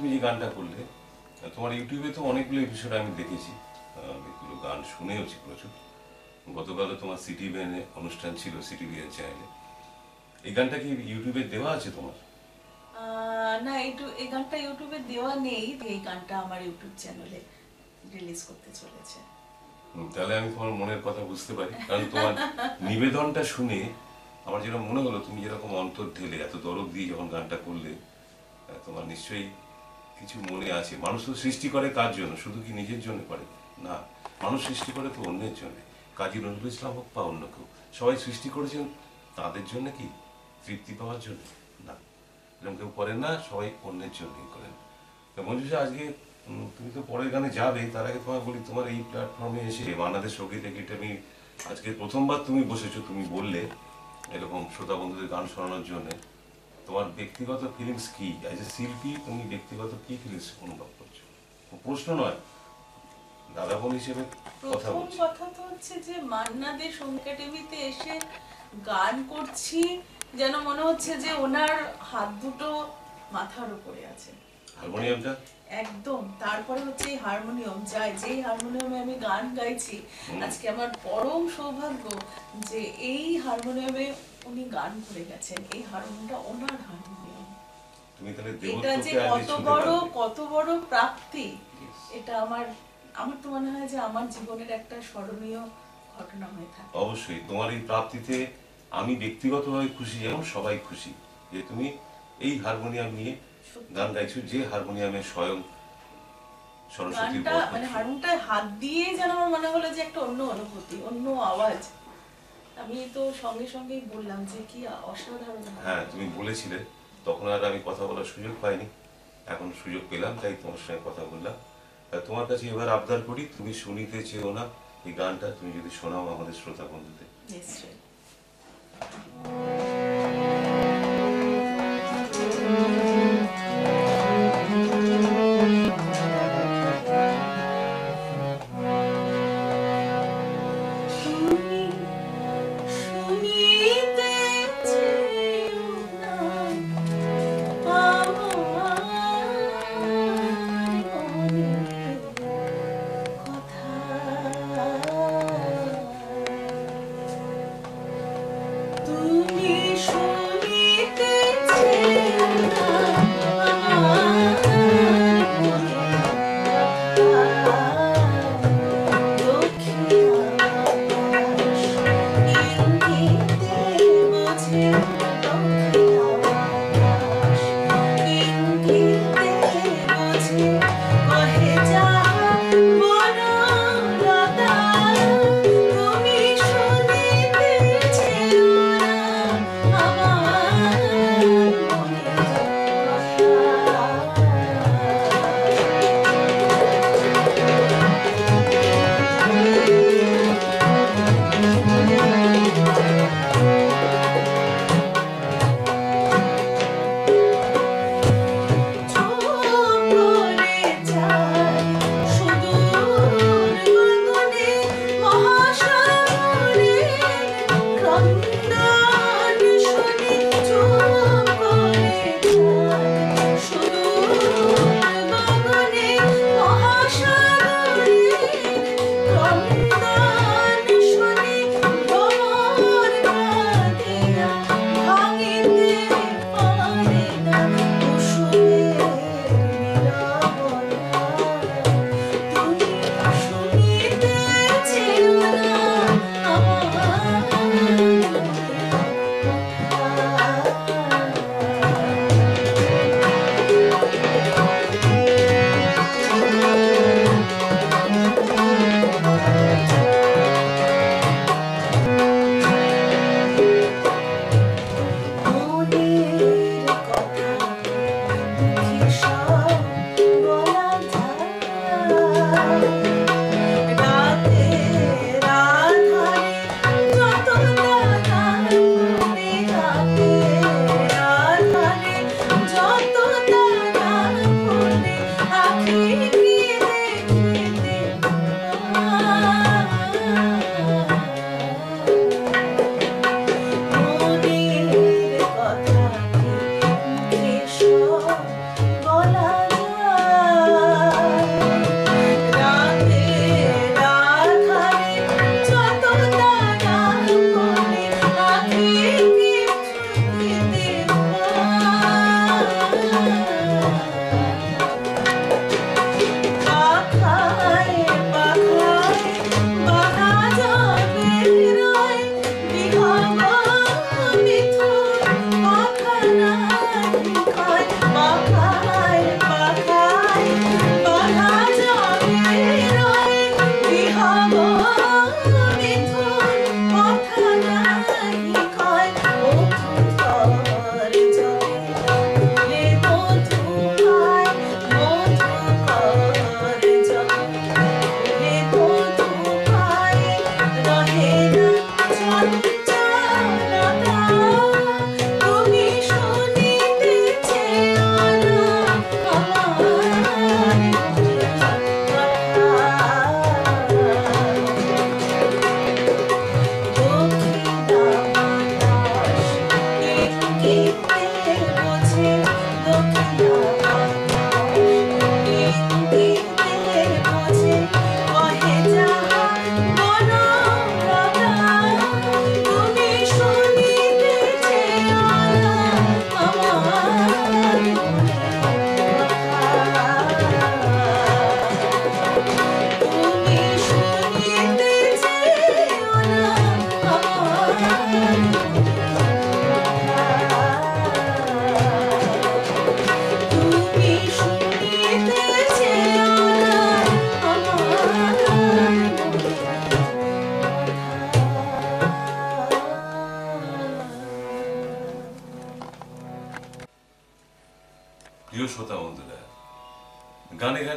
তুমি যে গানটা করলে, তোমার ইউটিউবে তো অনেকগুলো এপিসোড আমি দেখেছি, অনেকগুলো গান শুনেওছি প্রচুর। গতকালও তোমার সিটিভিএন অনুষ্ঠান ছিল, সিটিভিএন চ্যানেলে। এই গানটা কি ইউটিউবে দেওয়া আছে তোমার? না, এই গানটা ইউটিউবে দেওয়া নেই। এই গানটা আমার ইউটিউব চ্যানেলে রিলিজ করতে চলেছে। তাহলে আমি তোমার মনের কথা বুঝতে পারি, কারণ তোমার নিবেদনটা শুনে আমার যেটা মনে হলো, তুমি যেরকম অন্তর ঢেলে এত দরদ দিয়ে যখন গানটা করলে, তোমার নিশ্চয়ই কিছু মনে আছে। মানুষ তো সৃষ্টি করে কার জন্য? শুধু কি নিজের জন্য করে না, মানুষ সৃষ্টি করে তো অন্যের জন্য। কাজী নজরুল ইসলাম হোক বা অন্য কেউ, সবাই সৃষ্টি করেছেন তাদের জন্য কি তৃপ্তি পাওয়ার জন্য? না, এরকম কেউ করেন না, সবাই অন্যের জন্যই করেন। তো মঞ্জুষা, আজকে তুমি তো পরের গানে যাবে, তার আগে তোমায় বলি, তোমার এই প্ল্যাটফর্মে এসে বাংলাদেশ সঙ্গীত একাডেমি আজকে প্রথমবার তুমি বসেছো, তুমি বললে এরকম শ্রোতা বন্ধুদের গান শোনানোর জন্য। তোমার ব্যক্তিগত ফিলিংস কি? অ্যাজ এ শিল্পী তুমি ব্যক্তিগত কি ফিলিংস অনুভব করছো? প্রশ্ন নয়, দাদা বোন হিসেবে কথা প্রথম বলছি। কথা তো হচ্ছে যে মান্না দে সঙ্গীত একাডেমিতে এসে গান করছি, যেন মনে হচ্ছে যে ওনার হাত দুটো মাথার উপরে আছে। হারমোনিয়ামটা একদম। তারপরে হচ্ছে এই হারমোনিয়াম, যেই হারমোনিয়ামে আমি গান গাইছি, আজকে আমার পরম সৌভাগ্য যে এই হারমোনিয়ামে উনি গান করে গেছেন। এই হারমোনিয়ামটা ওনার হারমোনিয়াম। তুমি তাহলে এটা যে দেবত্বকে আজকে ছুঁতে পারবে। কত বড় প্রাপ্তি, এটা আমার তো মনে হয় যে আমার জীবনের একটা স্মরণীয় ঘটনা হয়ে থাকে। অবশ্যই তোমার এই প্রাপ্তিতে আমি ব্যক্তিগতভাবে খুশি, যেমন সবাই খুশি যে তুমি এই হারমোনিয়াম নিয়ে গান গাইছো, যে হারমোনিয়ামে স্বয়ং সরস্বতীর গানটা বরকত মানে ছিল। হারমোনিয়ামটা হাত দিয়ে যেন আমার মনে হলো যে একটা অন্য অনুভূতি, অন্য আওয়াজ। আমি তো সঙ্গে সঙ্গেই বললাম যে কি অসাধারণ। হ্যাঁ, তুমি বলেছিলে, তখন আর আমি কথা বলার সুযোগ পাইনি, এখন সুযোগ পেলাম, তাই তোমার সঙ্গে কথা বললাম। তোমার কাছে এবার আবদার করি, তুমি শুনিতে চেও না এই গানটা, তুমি যদি শোনাও আমাদের শ্রোতা বন্ধুদের। নিশ্চয়ই। তুমি শুনিতে চেও না আমার মনের কথা, তুমি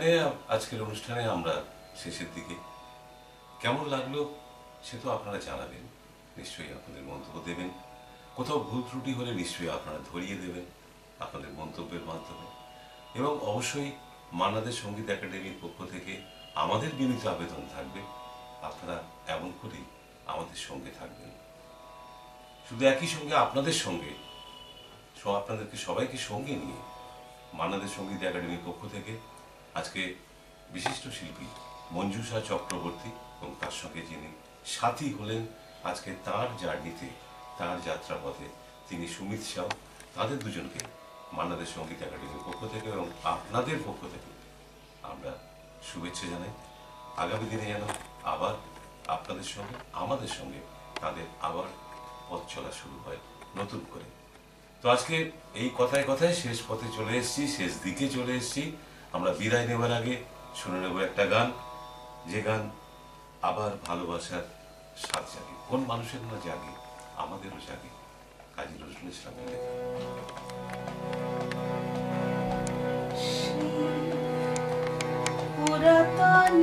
জানে আজকের অনুষ্ঠানে আমরা শেষের দিকে। কেমন লাগলো সে তো আপনারা জানাবেন, নিশ্চয়ই আপনাদের মন্তব্য দেবেন। কোথাও ভুল ত্রুটি হলে নিশ্চয়ই আপনারা ধরিয়ে দেবেন আপনাদের মন্তব্যের মাধ্যমে। এবং অবশ্যই মান্নাদের সঙ্গীত একাডেমির পক্ষ থেকে আমাদের বিনীত আবেদন থাকবে, আপনারা এমন করেই আমাদের সঙ্গে থাকবেন। শুধু একই সঙ্গে আপনাদের সঙ্গে আপনাদেরকে সবাইকে সঙ্গে নিয়ে মান্নাদের সঙ্গীত একাডেমির পক্ষ থেকে আজকে বিশিষ্ট শিল্পী মঞ্জুষা চক্রবর্তী এবং তার সঙ্গে যিনি সাথী হলেন আজকে তার জার্নিতে, তার যাত্রাপথে, তিনি সুমিত সাউ, তাদের দুজনকে মান্নাদের সঙ্গীত একাডেমির পক্ষ থেকে এবং আপনাদের পক্ষ থেকে আমরা শুভেচ্ছা জানাই। আগামী দিনে যেন আবার আপনাদের সঙ্গে আমাদের সঙ্গে তাদের আবার পথ চলা শুরু হয় নতুন করে। তো আজকে এই কথায় কথায় শেষ পথে চলে এসেছি, শেষ দিকে চলে এসেছি। আমরা বিদায় নেবার আগে শুনে নেব একটা গান, যে গান আবার ভালোবাসার স্বাদ জাগে। কোন মানুষের না জাগে, আমাদেরও জাগে। কাজী নজরুল ইসলামের লেখা। পুরাতন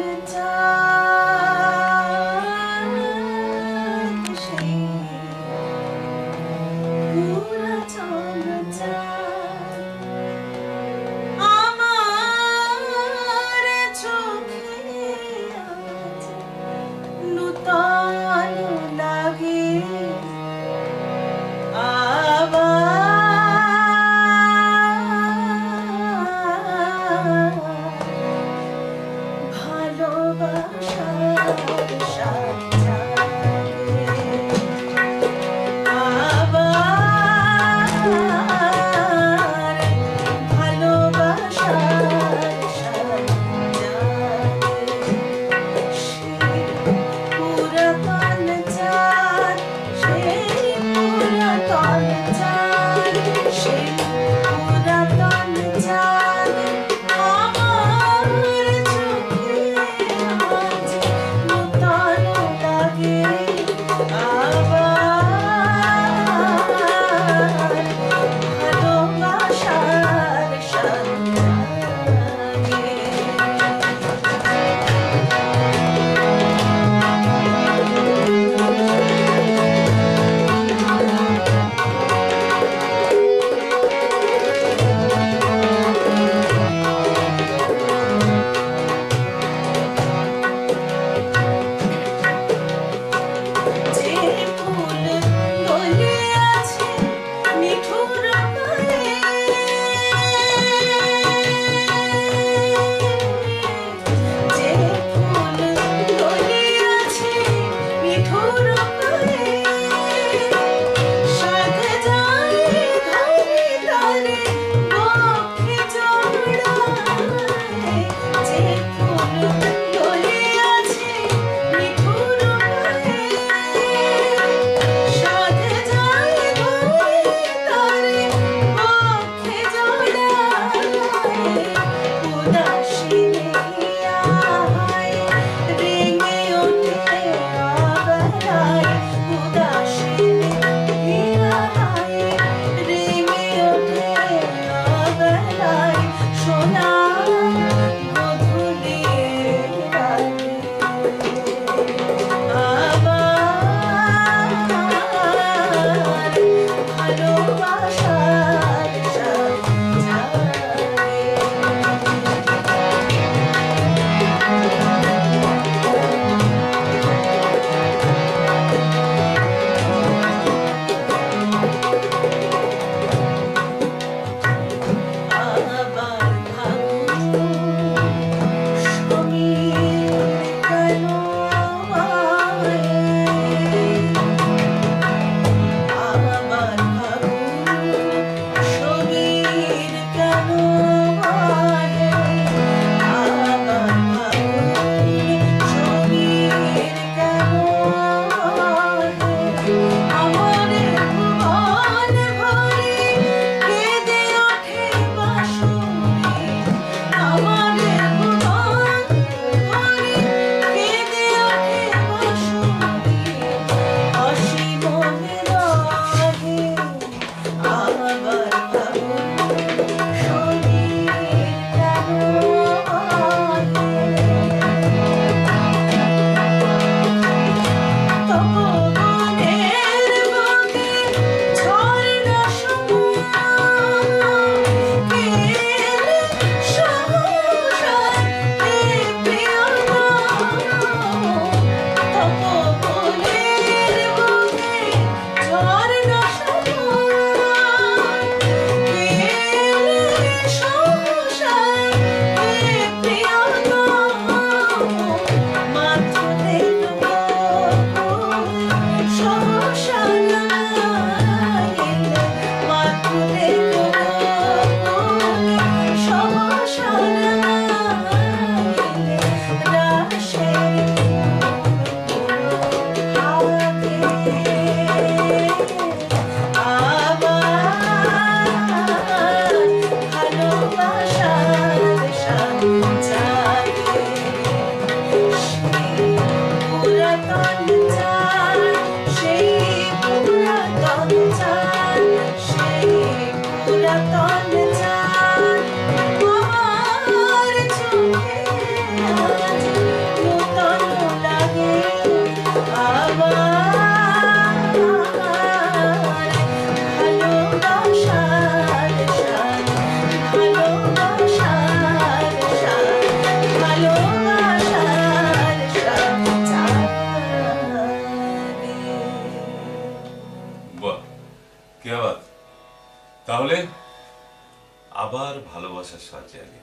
স্বাদ জাগে,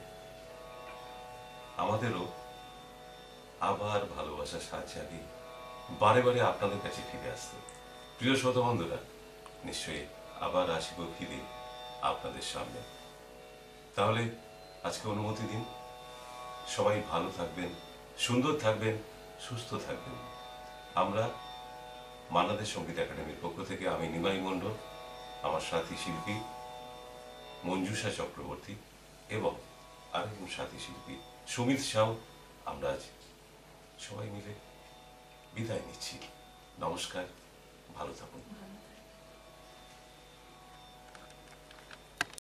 আমাদেরও আবার ভালোবাসার স্বাদ জাগে বারে বারে আপনাদের কাছে ফিরে আসতে। প্রিয় শ্রোতা বন্ধুরা, নিশ্চয়ই আবার আসিব ফিরে আপনাদের সামনে। তাহলে আজকে অনুমতি দিন, সবাই ভালো থাকবেন, সুন্দর থাকবেন, সুস্থ থাকবেন। আমরা মান্না দে সঙ্গীত একাডেমির পক্ষ থেকে আমি নিমাই মণ্ডল, আমার সাথী শিল্পী মঞ্জুষা চক্রবর্তী এবং আরেকজন সাথী শিল্পী সুমিত সাউ, আমরা আজ সবাই মিলে বিদায় নিচ্ছি। নমস্কার, ভালো থাকুন।